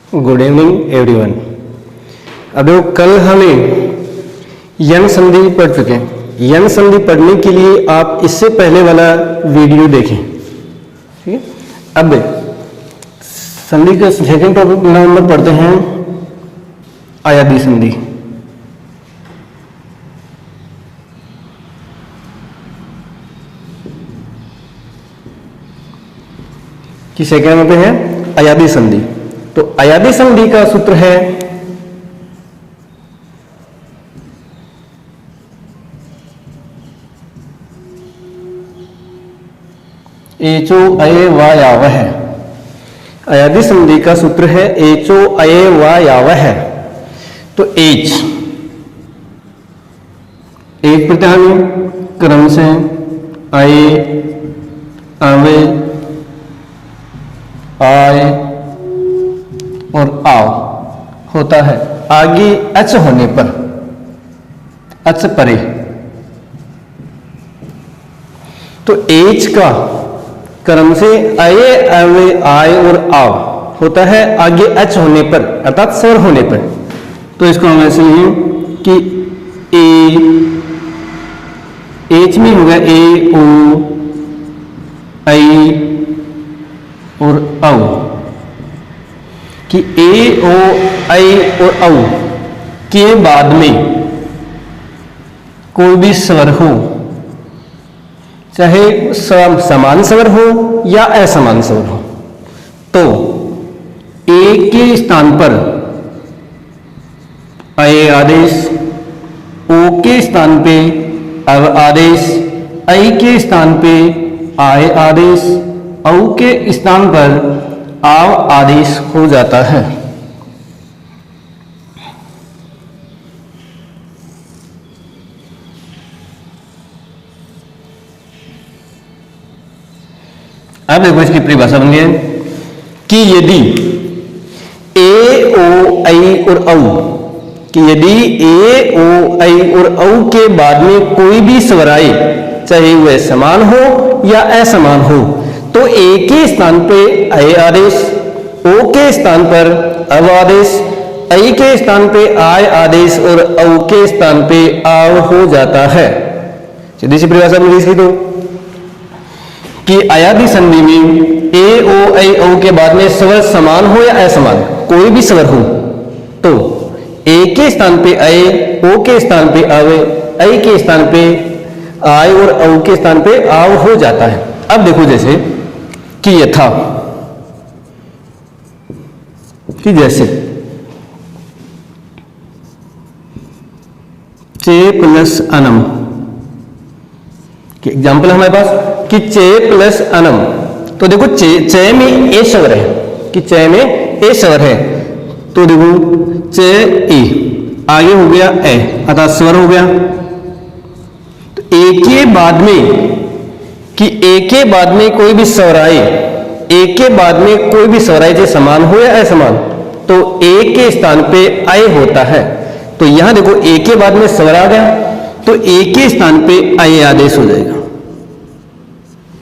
Good evening everyone. अब देखो, कल हमें यन संधि पढ़ चुके हैं। यन संधि पढ़ने के लिए आप इससे पहले वाला वीडियो देखें, ठीक है। अब संधि का सेकंड टॉपिक नंबर पढ़ते हैं, आयादी संधि। कि सेकंड में है आयादी संधि। तो आयादी संधि का सूत्र है एचो अये वा यावह। आयादी संधि का सूत्र है एचो अये वा यावह। तो एच एक प्रत्याहार क्रम से अये आवे आए और आओ होता है। आगे अच होने पर, अच परे, तो एच का क्रम से आए आवे आए और आओ होता है आगे अच होने पर, अर्थात स्वर होने पर। तो इसको हम ऐसे लिखें कि एच में होगा ए ओ आई और औ, कि ए ओ आई और औ के बाद में कोई भी स्वर हो, चाहे समान स्वर हो या असमान स्वर हो, तो ए के स्थान पर अय आदेश, ओ के स्थान पे अव आदेश, ऐ के स्थान पे आय आदेश, औ के स्थान पर आव आदेश हो जाता है। अब देखो इसकी परिभाषा बन गई कि यदि ए ओ आई और औ, कि यदि ए ओ आई और औ के बाद में कोई भी स्वर आए, चाहे वह समान हो या असमान हो, तो ए के स्थान पे अय आदेश, ओ के स्थान पर अव आदेश, ऐ के स्थान पे आय आदेश और औ के स्थान पे आव हो जाता है। सीधी सी परिभाषा मिली इसकी, तो कि आयादी संधि में ए ओ ऐ औ के बाद में स्वर समान हो या असमान, कोई भी स्वर हो, तो ए के स्थान पे अय, ओ के स्थान पे अव, ऐ के स्थान पे आय और औ के स्थान पे आव हो जाता है। अब देखो जैसे कि यथा, कि जैसे चे प्लस अनम, कि एग्जाम्पल हमारे पास कि चे प्लस अनम। तो देखो चे में ए स्वर है, कि चे में ए स्वर है, तो देखो चे ए आगे हो गया ए, अर्थात स्वर हो गया। तो ए के बाद में, कि ए के बाद में कोई भी स्वर आए, ए के बाद में कोई भी स्वर आए, चाहे समान हो या असमान, तो ए के स्थान पे आय होता है। तो यहां देखो ए के बाद में स्वर आ गया, तो ए के स्थान पे आय आदेश हो जाएगा,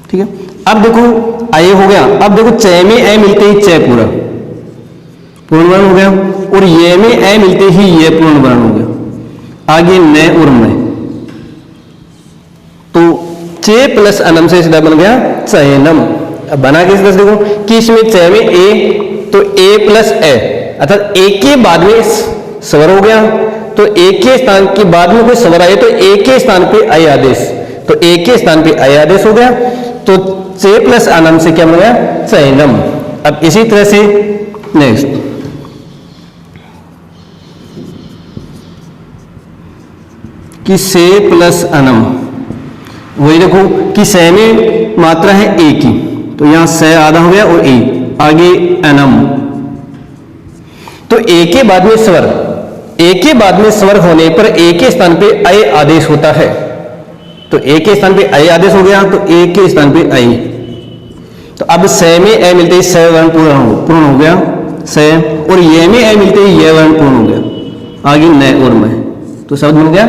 ठीक है। अब देखो आय हो गया, अब देखो च में ए मिलते ही च पूर्ण वर्ण हो गया, और ये में ए मिलते ही ये पूर्ण वर्ण हो गया, आगे न और न, तो चे प्लस अनम से सीधा बन गया चयनम। अब बना के सीधा देखो कि इसमें च में ए, तो ए प्लस ए, अर्थात ए के बाद में स्वर हो गया, तो ए के स्थान के बाद में कोई स्वर आए तो ए के स्थान पे आय आदेश, तो ए के स्थान पे आय आदेश हो गया, तो चे प्लस अनम से क्या बन गया चयनम। अब इसी तरह से नेक्स्ट कि से प्लस अनम, वही देखो कि से में मात्रा है ए की, तो यहां से आधा हो गया और ए, आगे अनम, तो ए के बाद में स्वर, ए के बाद में स्वर होने पर ए के स्थान पे अय आदेश होता है, तो ए के स्थान पे अय आदेश हो गया, तो ए के स्थान पे अय। तो अब से में ए मिलते ही से वर्ण पूर्ण हो गया से, और ये में ए मिलते ही ये वर्ण पूर्ण हो गया, आगे न और मैं, तो शब्द बन गया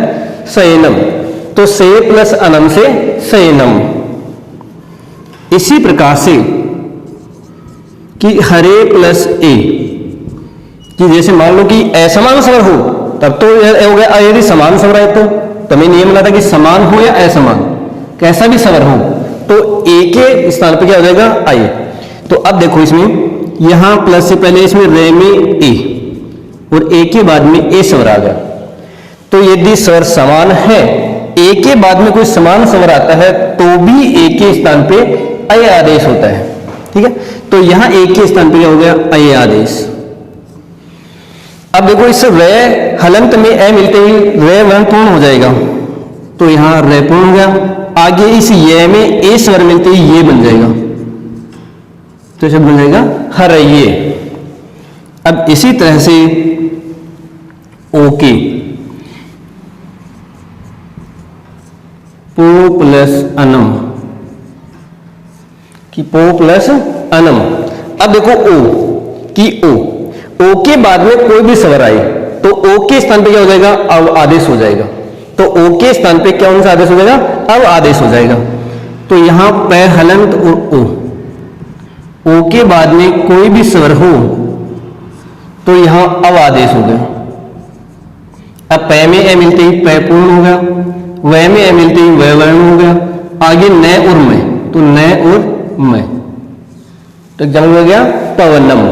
सैनम। तो से प्लस अनम से सैनम। इसी प्रकार से कि हरे प्लस ए, कि जैसे मान लो कि असमान स्वर हो तब तो हो गया अ, यदि समान स्वर है तो हमें नियम मिला था कि समान हो या असमान, कैसा भी स्वर हो तो ए के स्थान पे क्या हो जाएगा आई। तो अब देखो इसमें यहां प्लस से पहले इसमें रे में ए और ए के बाद में ए स्वर आ गया, तो यदि स्वर समान है, ए के बाद में कोई समान स्वर आता है तो भी ए के स्थान पे अय आदेश होता है। ठीक है, तो यहां ए के स्थान पे क्या हो गया अय आदेश। अब देखो इस रे हलंत में ए मिलते ही रे वर्ण पूर्ण हो जाएगा, तो यहां रे पूर्ण हो गया। आगे इस ये में ए स्वर मिलते ही ये बन जाएगा, तो शब्द बन जाएगा हर ये। अब इसी तरह से ओके पो प्लस अनम कि पो प्लस अनम। अब देखो ओ कि ओ के बाद में कोई भी स्वर आए तो ओ के स्थान पे क्या हो जाएगा अब आदेश हो जाएगा, तो ओ के स्थान पे कौन सा आदेश हो जाएगा अब आदेश हो जाएगा। तो यहां पे हलंत और ओ के बाद में कोई भी स्वर हो तो यहां अब आदेश हो गया। अब पै में ए मिलते ही पै पूर्ण हो गया, वह में ए मिलते ही वह वर्ण हो गया, आगे न और मैं तो न और मैं, तो एग्जाम्पल हो गया पवनम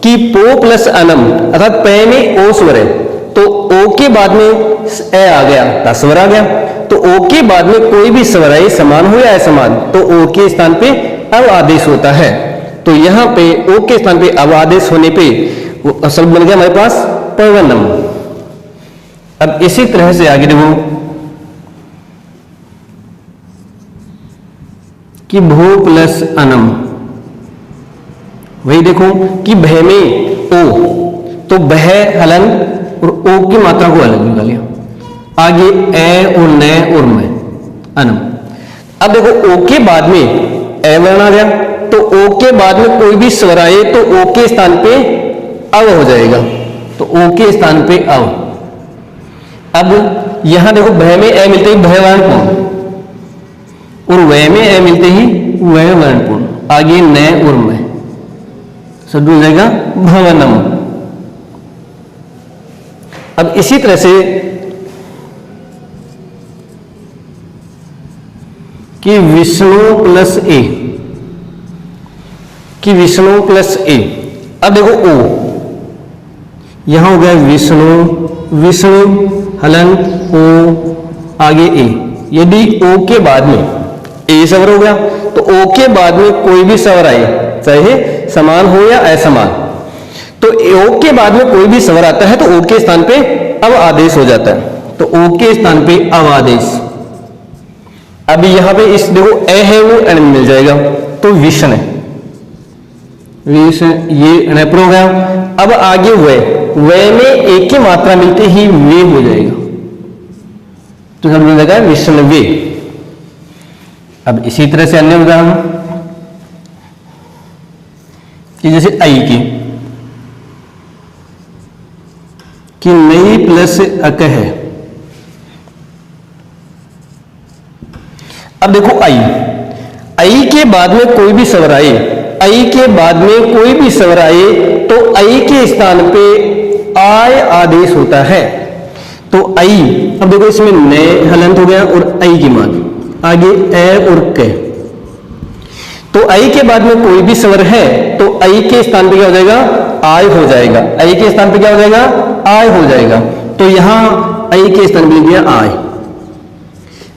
कि पो प्लस अनम अर्थात पै में ओ स्वर है तो ओ के बाद में ए आ गया ता स्वर आ गया, तो ओ के बाद में कोई भी स्वर आए समान हो या असमान तो ओ के स्थान पे अब आदेश होता है। तो यहां पे ओ के स्थान पे अब आदेश होने पे वो शब्द बन गया हमारे पास पवनम। अब इसी तरह से आगे देखो कि भो प्लस अनम, वही देखो कि भय में ओ तो भय हलन और ओ की मात्रा को अलग निकालिया, आगे ए और न और मैं अनम। अब देखो ओ के बाद में ए वर्ण आ गया तो ओ के बाद में कोई भी स्वर आए तो ओ के स्थान पे अव हो जाएगा, तो ओ के स्थान पे अव। अब यहां देखो भय में ए मिलते ही भय वर्ण पूर्ण और वह में ए मिलते ही वह वर्ण पूर्ण, आगे न और मैं शब्द हो जाएगा भवनम। अब इसी तरह से कि विष्णु प्लस ए कि विष्णु प्लस ए। अब देखो ओ यहां हो गया विष्णु विष्णु हलन ओ आगे ए, यदि ओ के बाद में ए स्वर हो गया तो ओ के बाद में कोई भी स्वर आए चाहे समान हो या असमान तो ओ के बाद में कोई भी स्वर आता है तो ओ के स्थान पे अब आदेश हो जाता है, तो ओ के स्थान पे अब आदेश। अभी यहां पे इस देखो ए है वो एन मिल जाएगा तो विष्ण विष ये णप्र हो गया। अब आगे वे में एक की मात्रा मिलते ही वे हो जाएगा तो सब मिल जाएगा विष्णवे। अब इसी तरह से अन्य उदाहरण कि जैसे आई कि नई प्लस अक है। अब देखो आई के बाद में कोई भी स्वर आए, आई के बाद में कोई भी स्वर आए तो आई के स्थान पे आय आदेश होता है, तो आई। अब देखो इसमें नए हलंत हो गया और आई की मान आगे ए और क, तो आई के बाद में कोई भी स्वर है तो आई के स्थान पे क्या हो जाएगा आय हो जाएगा, आई के स्थान पे क्या हो जाएगा आय हो जाएगा, तो यहां आई के स्थान पे लिख दिया आय।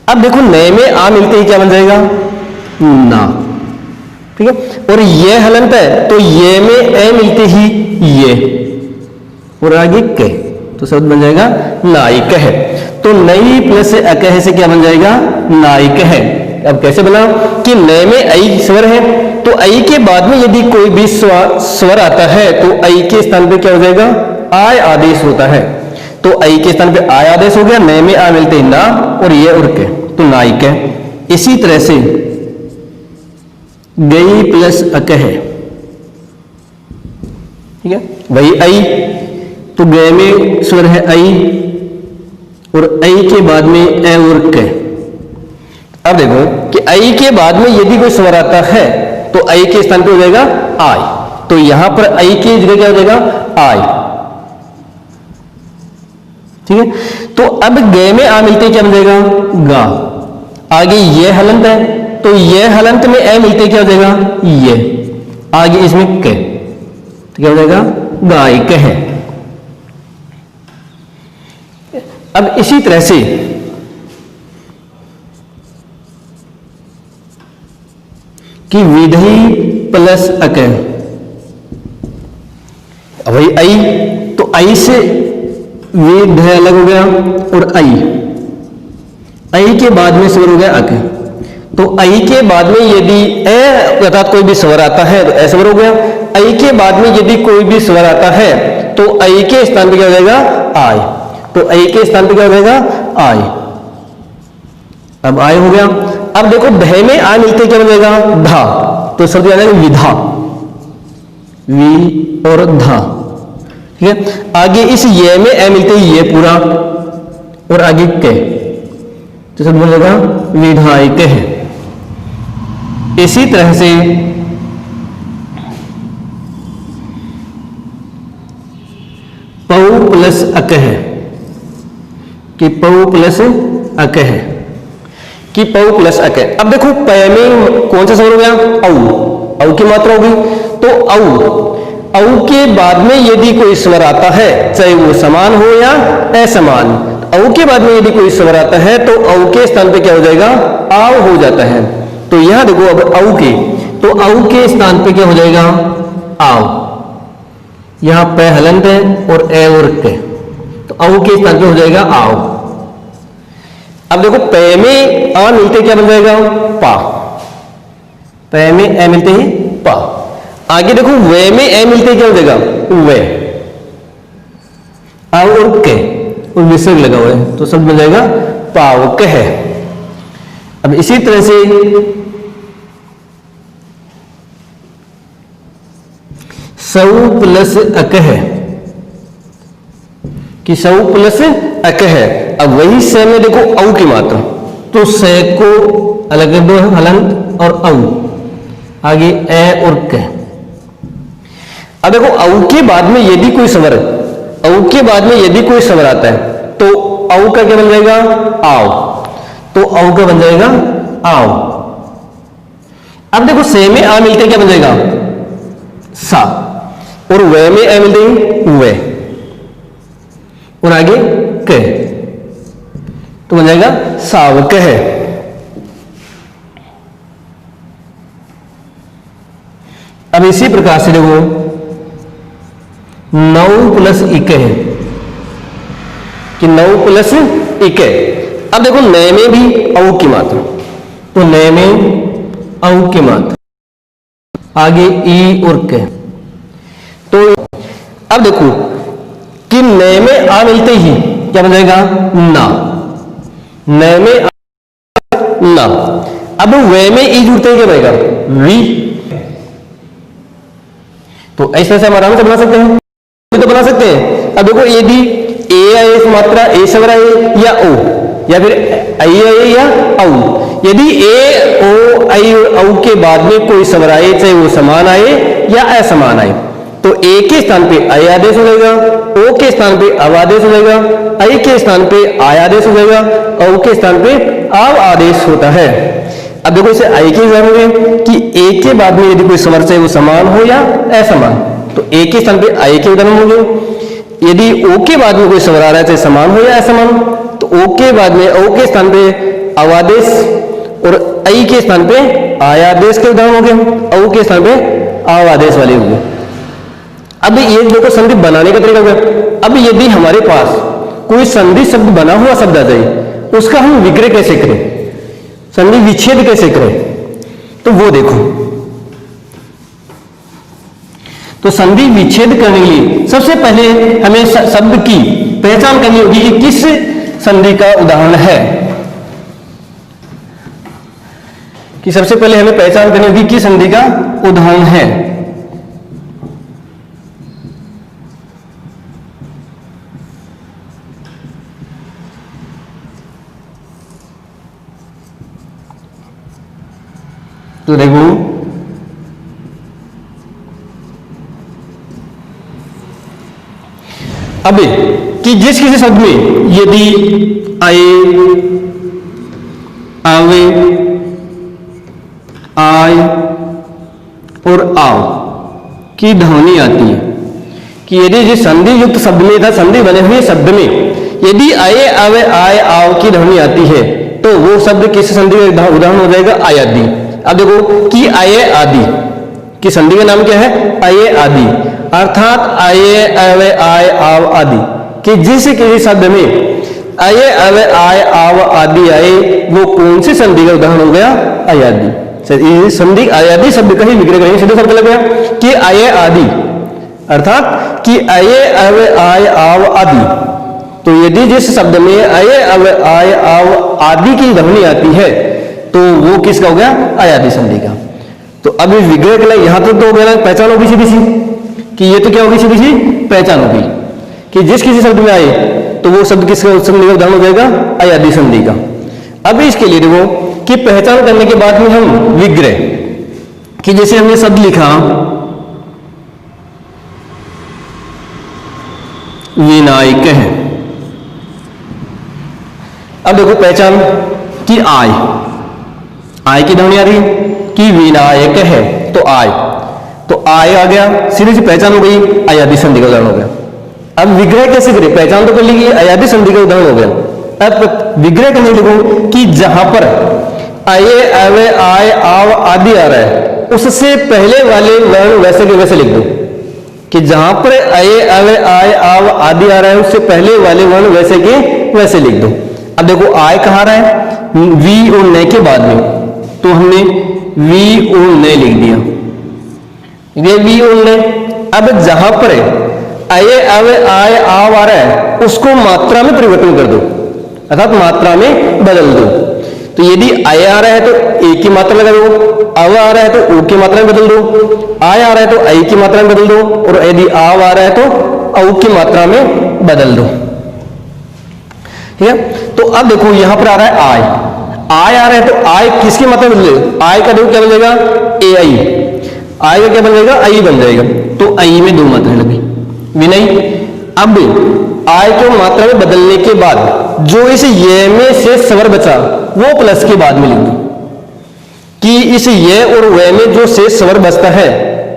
अब देखो नए में आ मिलते ही क्या बन जाएगा ना, ठीक है, और ये हलंत है तो ये में ए मिलते ही ये और आगे क, तो शब्द बन जाएगा नायिक है। तो नई प्लस अकह से क्या बन जाएगा नायिक है। अब कैसे बना कि नए में आई स्वर है तो आई के बाद में यदि कोई भी स्वर आता है तो आई के स्थान पे क्या हो जाएगा आय आदेश होता है, तो आई के स्थान पे आय आदेश हो गया, नए में आ मिलते ही ना और ये और के तो नायिक है। इसी तरह से गई प्लस अकह, ठीक है, वही आई तो गए में स्वर है आई और आई के बाद में ए और क। अब देखो कि आई के बाद में यदि कोई स्वर आता है तो आई के स्थान पे हो जाएगा आय, तो यहां पर आई की जगह क्या हो जाएगा आय, ठीक है। तो अब गे में आ मिलते क्या बन जाएगा, गा। आगे ये हलंत है, तो ये हलंत में ए मिलते क्या हो जाएगा, ये। आगे इसमें क, तो क्या हो जाएगा, गाय कह। अब इसी तरह से कि विधि प्लस अक, वही आई, तो आई से विध अलग हो गया, और आई के बाद में स्वर हो गया अक। तो आई के बाद में यदि ए अर्थात कोई भी स्वर आता है तो ए स्वर हो गया। आई के बाद में यदि कोई भी स्वर आता है तो आई के स्थान पे क्या हो जाएगा, आय। तो आई के स्थान पे क्या हो जाएगा, आय। अब आय हो गया। अब देखो ध में आ मिलते क्या बन जाएगा, धा। तो शब्द आ जाएगा विधा, वी और धा। ठीक है। आगे इस ये में ए मिलते ये पूरा, और आगे के, तो शब्द बन जाएगा विधायक है। इसी तरह से पौ प्लस अक है, कि पौ प्लस अक है, कि पौ प्लस अक है। अब देखो प में कौन सा स्वर हो गया, औ, औ की मात्रा होगी। तो औ के बाद में यदि कोई स्वर आता है, चाहे वो समान हो या असमान, औ के बाद में यदि कोई स्वर आता है तो औ के स्थान पे क्या हो जाएगा, आव हो जाता है। तो यहां देखो अब औ के, तो औ के स्थान पे क्या हो जाएगा, आव। यहां पे हलंत है और ए और के, तो औ के स्थान पे हो जाएगा आव। अब देखो पे में आ मिलते क्या बन जाएगा, पा। पे में ए मिलते ही पा। आगे देखो वे में ए मिलते क्या हो जाएगा, वे। आव और के, और विसर्ग लगा हुआ है, तो शब्द बन जाएगा पावक है। अब इसी तरह से सौ प्लस अक है, कि सौ प्लस अक है। अब वही से में देखो औ की मात्रा, तो से को अलग कर दो, हलंत और औ, आगे ए और क। अब देखो औ के बाद में यदि कोई स्वर, औ के बाद में यदि कोई स्वर आता है तो औ का क्या बन जाएगा, आव। तो औ का बन जाएगा आव। अब देखो से में आ मिलते क्या बन जाएगा, सा, और वे में ए मिलते वे, और आगे क, तो बन जाएगा सावक है। अब इसी प्रकार से देखो 9 प्लस इक है, कि 9 प्लस इक है। अब देखो नए में भी औ की मात्रा, तो नए में औ की मात्रा, आगे ई और क। तो अब देखो कि नए में आ मिलते ही क्या बन जाएगा, ना। नए में आ, ना। अब वे में ई जुड़ते ही क्या बनेगा, वी। तो ऐसे से हम आराम से बना सकते हैं, तो बना सकते हैं। अब देखो यदि ए आए मात्रा, ए स्वर आए या ओ, या फिर आई आए या औ। यदि ए ओ आई और औ के बाद में कोई स्वर आए, चाहे वो समान आए या असमान आए, तो ए के स्थान पे आई आदेश हो जाएगा, ओ के स्थान पे अव आदेश हो जाएगा, आई के स्थान पे आय आदेश हो जाएगा, औ के स्थान पे आव आदेश होता है। अब देखो इसे आई के उदाहरण होंगे कि ए के बाद में यदि कोई स्वर चाहे वो समान हो या असमान, तो ए के स्थान पे आई के उदाहरण होंगे। यदि ओ के बाद में कोई स्वर आ रहा है चाहे समान हो या असमान, तो ओ के बाद में ओ के स्थान पे अवादेश और आई के स्थान पे आयादेश के उदाहरण होंगे, औ के स्थान पे आवादेश वाले होंगे। अब ये देखो संधि बनाने का तरीका होगा। अब यदि हमारे पास कोई संधि शब्द बना हुआ शब्द आ जाए, उसका हम विग्रह कैसे करें, संधि विच्छेद कैसे करें, तो वो देखो। तो संधि विच्छेद करने के लिए सबसे पहले हमें शब्द की पहचान करनी होगी कि किस संधि का उदाहरण है, कि सबसे पहले हमें पहचान करनी होगी किस संधि का उदाहरण है। तो देखो अब कि जिस किसी शब्द में यदि आए, आवे, आय और आओ की ध्वनि आती है, कि यदि जिस संधि युक्त शब्द में था, संधि बने हुए शब्द में यदि आए, आवे, आय, आओ की ध्वनि आती है तो वो शब्द किस संधि का उदाहरण हो जाएगा? आयादि। अब देखो कि आये आदि की संधि का नाम क्या है? आये आदि। अर्थात आये, आवे, आय, आओ आदि कि जिस किसी शब्द में आये, आवे, आय, आओ आदि आए वो कौन सी संधि का उदाहरण हो गया? आयादि। संधि आयादि शब्द का ही विग्रह करेंगे, सीधे शब्द लग गया कि आये आदि, अर्थात कि आये, आवे, आय, आओ आदि। तो यदि जिस शब्द में आये, आवे, आय, आओ आदि की ध्वनि आती है तो वो किसका हो गया? आयादि संधि का। तो अब इस विग्रह के लिए यहां तक तो हो गया, पहचान होगी सीधी सी कि ये तो क्या होगी? सीधी सी पहचान होगी कि जिस किसी शब्द में आए तो वो शब्द किसका संधि का उदाहरण हो जाएगा? आयादि संधि का। अब इसके लिए देखो कि पहचान करने के बाद में हम विग्रह, कि जैसे हमने शब्द लिखा विनायक है। अब देखो पहचान कि आय, आय की ध्वनि आ रही है कि विनायक है तो आय, तो आय आ गया, सीधी सी पहचान हो गई, आयादि संधि का उदाहरण हो गया। अब विग्रह कैसे करें? पहचान तो कर ली, आयादि संधि का उदाहरण हो गया। अब विग्रह करने देखो कि जहां पर आये, आवे, आय, आव आदि आ रहा है उससे पहले वाले वर्ण वैसे के वैसे लिख दो, कि जहां पर आये, आवे, आय, आव आदि आ रहा है उससे पहले वाले वर्ण वैसे के वैसे लिख दो। अब देखो आय कहाँ आ रहा है? वी और न के बाद में, तो हमने वी और न लिख दिया, ये वी और न। अब जहां पर आये, आवे, आय, आव आ रहा है उसको मात्रा में परिवर्तन कर दो, अर्थात मात्रा में बदल दो। तो यदि आय आ रहा है तो ए की मात्रा लगा दो, आव आ रहा है तो ओ की मात्रा में बदल दो, आय आ रहा है तो आई की मात्रा में बदल दो, और यदि आव आ रहा है तो औ की मात्रा में बदल दो। ठीक है, तो अब देखो यहां पर आ रहा है आय, आय आ रहा है तो आय किसकी मात्रा में बदलेगा? आय का देखो क्या बन जाएगा? ए आई। आय का क्या बन जाएगा? आई बन जाएगा। तो आई में दो मात्राएं लगी, विनय। अब आय को मात्रा में बदलने के बाद जो इस ये में से स्वर बचा वो प्लस के बाद में लिख दो, कि इस ये और वे में जो शेष स्वर बचता है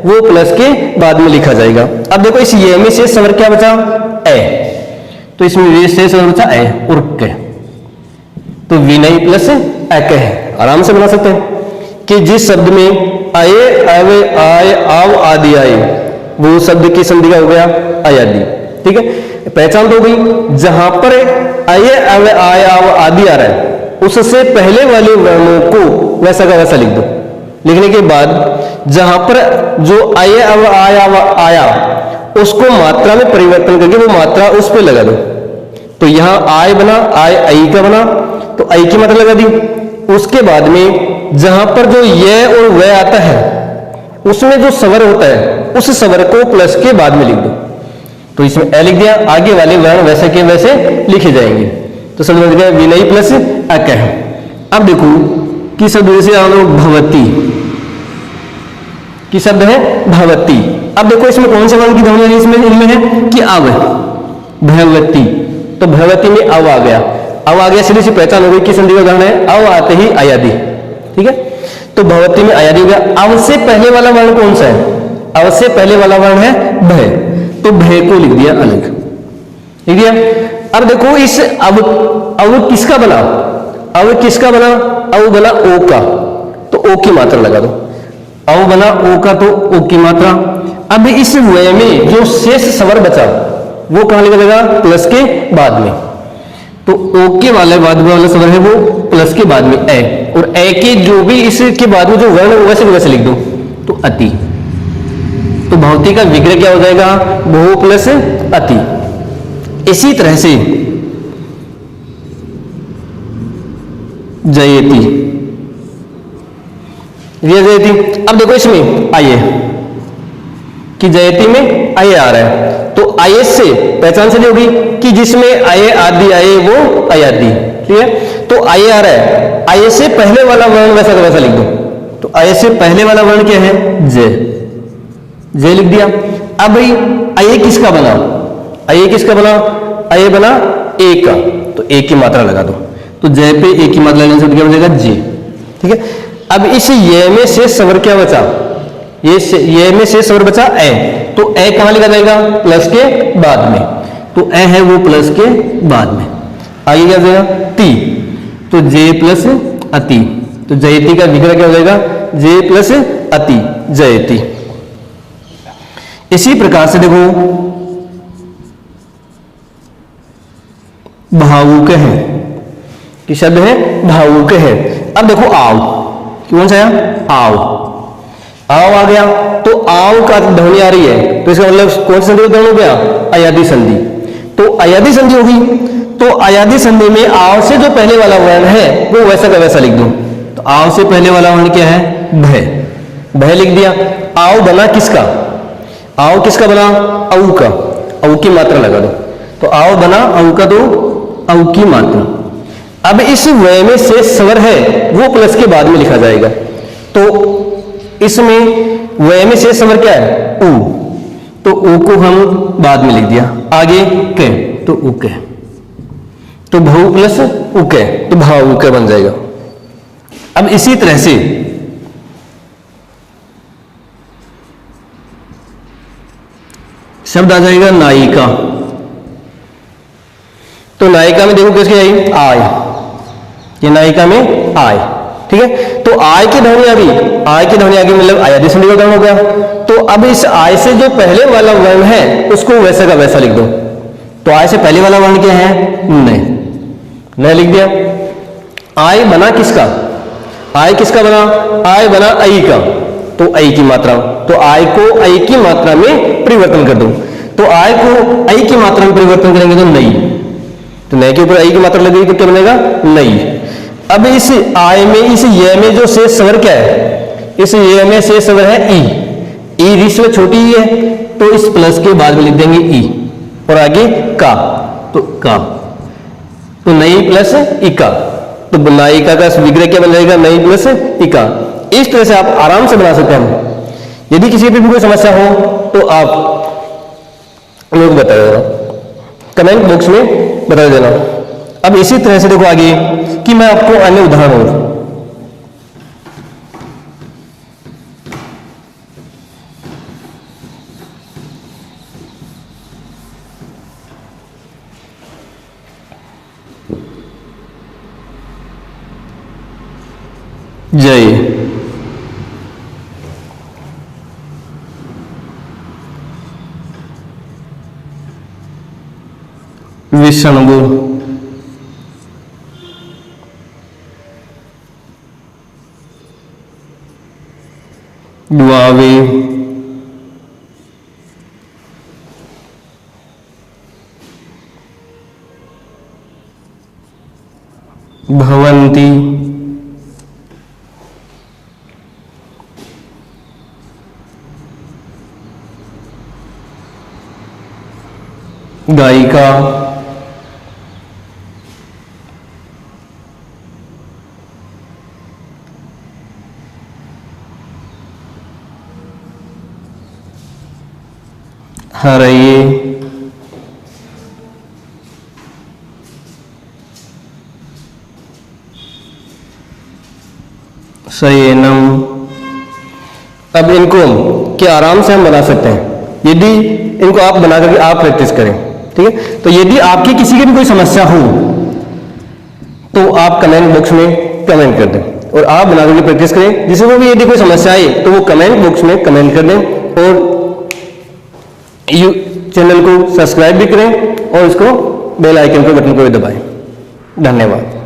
वो प्लस के बाद में लिखा जाएगा। अब देखो इस ये में शेष स्वर क्या बचा? ए, तो इसमें ये शेष स्वर बचा ए और क, तो विनय प्लस अक है। आराम से बना सकते हैं कि जिस शब्द में आये, आवे, आय, आव आदि आए वो शब्द की संधि का हो गया? आयादि। ठीक है, पहचान तो गई। जहां पर आये, आवे, आय, आव आदि आ रहा है उससे पहले वाले वर्णों को वैसा का वैसा लिख दो। लिखने के बाद जहां पर जो आये, आव, आय, आव आया उसको मात्रा में परिवर्तन करके वो मात्रा उस पर लगा दो। तो यहां आय बना, आय आई का बना, तो आई की मात्रा लगा दी। उसके बाद में जहां पर जो ये और वह आता है उसमें जो स्वर होता है उस स्वर को प्लस के बाद में लिख दो। तो इसमें ए लिख दिया, आगे वाले वर्ण वैसे के वैसे लिखे जाएंगे। तो शब्द बन गया विनय प्लस अक है। अब देखो कि शब्द जैसे भवती की शब्द है भवती। अब देखो इसमें कौन से वर्ण की ध्वनि है? इसमें इनमें है कि अव, भवती, तो भवती में अव आ गया, अव आ गया, सीधी सी पहचान हो गई कि संधि का उदाहरण है। अव आते ही आयादि। ठीक है, तो भवती में आयादि हो गया। अव से पहले वाला वर्ण कौन सा है? अव से पहले वाला वर्ण है भय, तो भय को लिख दिया अलग। लिख दिया। अब देखो इस अव किसका बना? अव किसका बना? अव बना ओ का, तो ओ की मात्रा लगा दो। अव बना ओ का, तो ओ की मात्रा। अब इस वे में जो शेष स्वर बचा वो कहां लिखा जाएगा? प्लस के बाद में। तो ओ के वाले बाद वाला स्वर है वो प्लस के बाद में ए, और ए के जो भी इसके बाद में जो वर्ण है वैसे वैसे लिख दो, तो अति। तो भवती का विग्रह क्या हो जाएगा? बहु प्लस अति। इसी तरह से जयति, जयति। अब देखो इसमें आइए कि जयति में आइए आ रहा है, तो आइए से पहचान से होगी कि जिसमें आइए आदि आए वो आयादि। ठीक है, तो आइए आ रहा है, आइए से पहले वाला वर्ण वैसा का वैसा लिख दो। तो आइए से पहले वाला वर्ण क्या है? जय, जय लिख दिया। अब भाई आइए किसका बना? ए किसका बना, ए बना ए का, तो ए की मात्रा लगा दो, तो जय पे ए की मात्रा लगाने से क्या बचेगा जे। ठीक है, अब इस ये में से स्वर क्या बचा, ये में से स्वर बचा ए, तो ए कहां लिखा जाएगा, प्लस के बाद में, तो ए है वो प्लस के बाद में। आगे क्या जाएगा ती, तो जे प्लस अति, तो जयति का विग्रह क्या हो जाएगा, जे प्लस अति जयति। इसी प्रकार से देखो भावुक है, कि शब्द है भावुक है। अब देखो आव, कौन सा है आव, आव आ गया, तो आव का ध्वनि आ रही है, तो इसका मतलब कौन सी संधि का ध्वनि हो गया, अयादी संधि, तो अयादी संधि होगी, तो अयादी संधि में आव से जो पहले वाला वर्ण है वो वैसा का वैसा लिख दो, तो आव से पहले वाला वर्ण क्या है, भय, भय लिख दिया। आव बना किसका, आव किसका बना, औ का, औ की मात्रा लगा दो, तो आव बना औ का, तो औ की मात्रा। अब इस वय में से स्वर है वो प्लस के बाद में लिखा जाएगा, तो इसमें वय में से स्वर क्या है उ, तो उ को हम बाद में लिख दिया, आगे के, तो उके, तो भऊ प्लस उके, तो भाव उके बन जाएगा। अब इसी तरह से शब्द आ जाएगा नायिका, तो नायिका में देखो किसकी आई, आय, ये नायिका में आय। ठीक है, तो आय की ध्वनि आ गई, आय की ध्वनि आ गई मतलब अयादी संधि का गण हो गया, तो अब इस आय से जो पहले वाला वर्ण है उसको वैसा का वैसा लिख दो, तो आय से पहले वाला वर्ण क्या है, नहीं, नहीं लिख दिया। आय बना किसका, आय किसका बना, आय बना आई का, तो आई की मात्रा, तो आय को आई की मात्रा में परिवर्तन कर दो, तो आय को आई की मात्रा में परिवर्तन करेंगे तो नई, तो नए के ऊपर आई की मात्रा लगेगी तो क्या बनेगा, नई। अब इस आय में इस ये में जो शेष स्वर क्या है, इस ये में शेष स्वर है ई, ई रिश्व छोटी ही है, तो इस प्लस के बाद में लिख देंगे ई, और आगे का, तो का, तो नई प्लस इका, तो नायिका का विग्रह क्या बन जाएगा, नई प्लस इका। इस तरह से आप आराम से बना सकते हैं। यदि किसी भी कोई समस्या हो तो आप लोग बता देना, कमेंट बॉक्स में बता देना। अब इसी तरह से देखो आगे कि मैं आपको अन्य उदाहरण और जय, विष्णु, द्वावे, भवन्ति, गायिका, हरये, शयनम। अब इनको क्या आराम से हम बना सकते हैं यदि इनको आप बना करके आप प्रैक्टिस करें। ठीक है, तो यदि आपकी किसी की भी कोई समस्या हो तो आप कमेंट बॉक्स में कमेंट कर दें और आप बना करके प्रैक्टिस करें। जिसे को भी यदि कोई समस्या आए तो वो कमेंट बॉक्स में कमेंट कर दें और चैनल को सब्सक्राइब भी करें और इसको बेल आइकन के बटन को भी दबाएं। धन्यवाद।